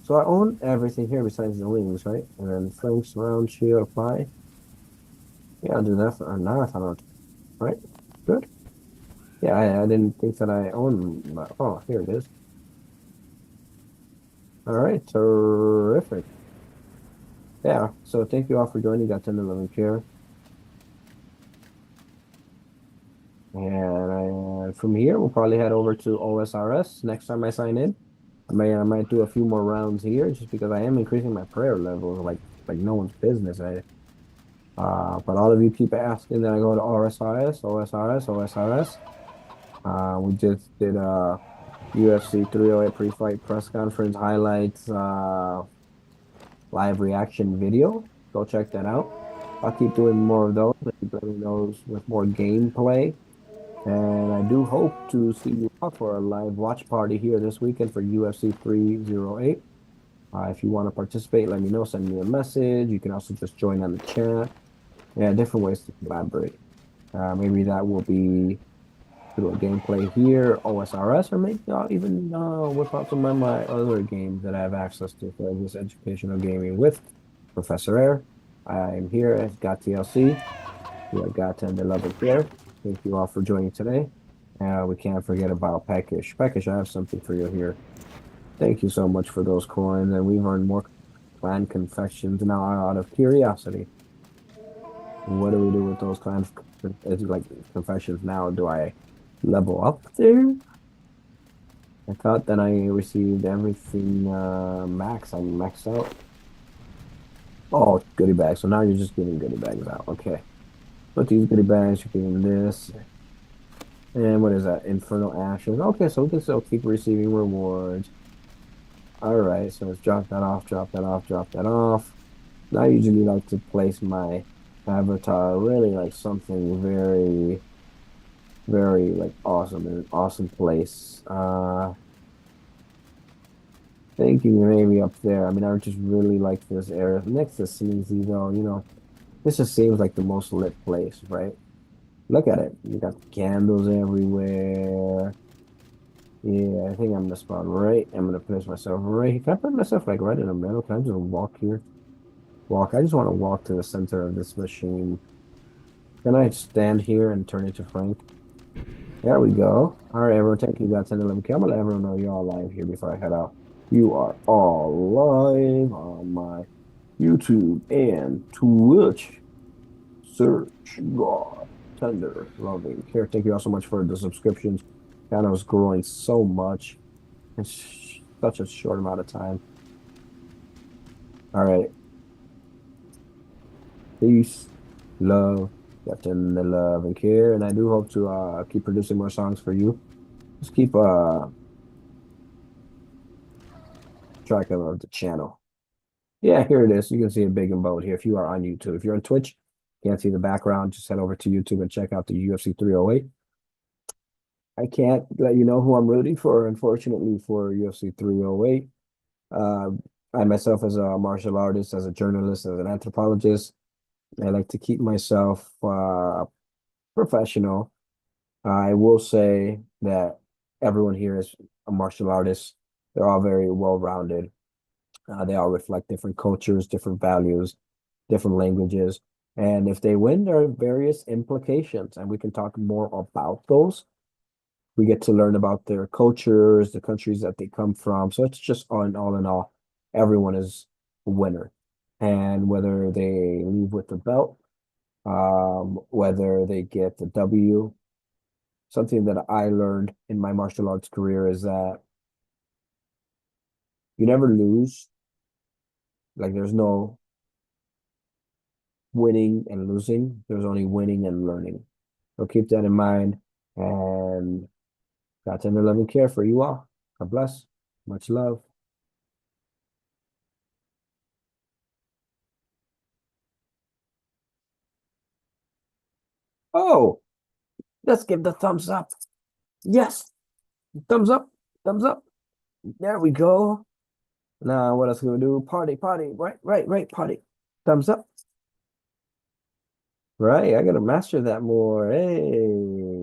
So I own everything here besides the wings, right? And then Frank's round shield apply. Yeah, I'll do that for now. I found out, right? Good. Yeah, I didn't think that I owned. Oh, here it is. All right, terrific. Yeah, so thank you all for joining. Got 10 to 11 care. And from here, we'll probably head over to OSRS next time I sign in. I might do a few more rounds here just because I am increasing my prayer levels like no one's business. But all of you keep asking that I go to OSRS, OSRS, OSRS. We just did a UFC 308 pre-fight press conference highlights live reaction video. Go check that out. I'll keep doing more of those. I'll keep doing those with more gameplay. And I do hope to see you out for a live watch party here this weekend for UFC 308. If you want to participate, let me know. Send me a message. You can also just join on the chat. Yeah, different ways to collaborate. Maybe that will be through a gameplay here, OSRS, or maybe I'll even whip out some of my other games that I have access to for this educational gaming with Professor Air. I'm here at GODTLC. We have got 10 to 11 here. Thank you all for joining today. We can't forget about Peckish. Peckish, I have something for you here. Thank you so much for those coins, and we've earned more clan confections now out of curiosity. What do we do with those clan it's like confessions now? Do I level up there? I thought that I received everything max. I'm maxed out. Oh, goodie bags. So now you're just giving goodie bags out. Okay. But these goodie bags, you're getting this. And what is that? Infernal Ashes. Okay, so we can still keep receiving rewards. All right, so let's drop that off, drop that off, drop that off. I usually like to place my avatar really like something very, very like awesome in an awesome place. Thinking maybe up there. I mean, I just really like this area. Next to Sneezy though, this just seems like the most lit place, right? Look at it. You got candles everywhere. Yeah, I think I'm gonna spawn right. I'm gonna place myself right here. Can I put myself like right in the middle? Can I just walk here? Walk. I just want to walk to the center of this machine. Can I stand here and turn it to Frank? There we go. All right, everyone. Thank you guys. 10 11. Okay, I'm gonna let everyone know you're all live here before I head out. You are all live on my YouTube and Twitch. Search God, tender, loving care. Thank you all so much for the subscriptions. Channel is growing so much in such a short amount of time. All right. Peace, love, Captain the love and care. And I do hope to keep producing more songs for you. Just keep track of the channel. Yeah, here it is. You can see it big and bold here if you are on YouTube. If you're on Twitch, can't see the background, just head over to YouTube and check out the UFC 308. I can't let you know who I'm rooting for, unfortunately, for UFC 308. Uh, I myself, as a martial artist, as a journalist, as an anthropologist, I like to keep myself professional. I will say that everyone here is a martial artist. They're all very well-rounded. They all reflect different cultures, different values, different languages. And if they win, there are various implications, and we can talk more about those. We get to learn about their cultures, the countries that they come from. So it's just all in all, everyone is a winner. And whether they leave with the belt, whether they get the W, something that I learned in my martial arts career is that you never lose. Like there's no winning and losing. There's only winning and learning. So keep that in mind. And got tender love and care for you all. God bless. Much love. Oh, let's give the thumbs up. Yes, thumbs up. Thumbs up. There we go. Now, what else can we do? Party, party. Right, right, right. Party. Thumbs up. Right. I gotta master that more. Hey.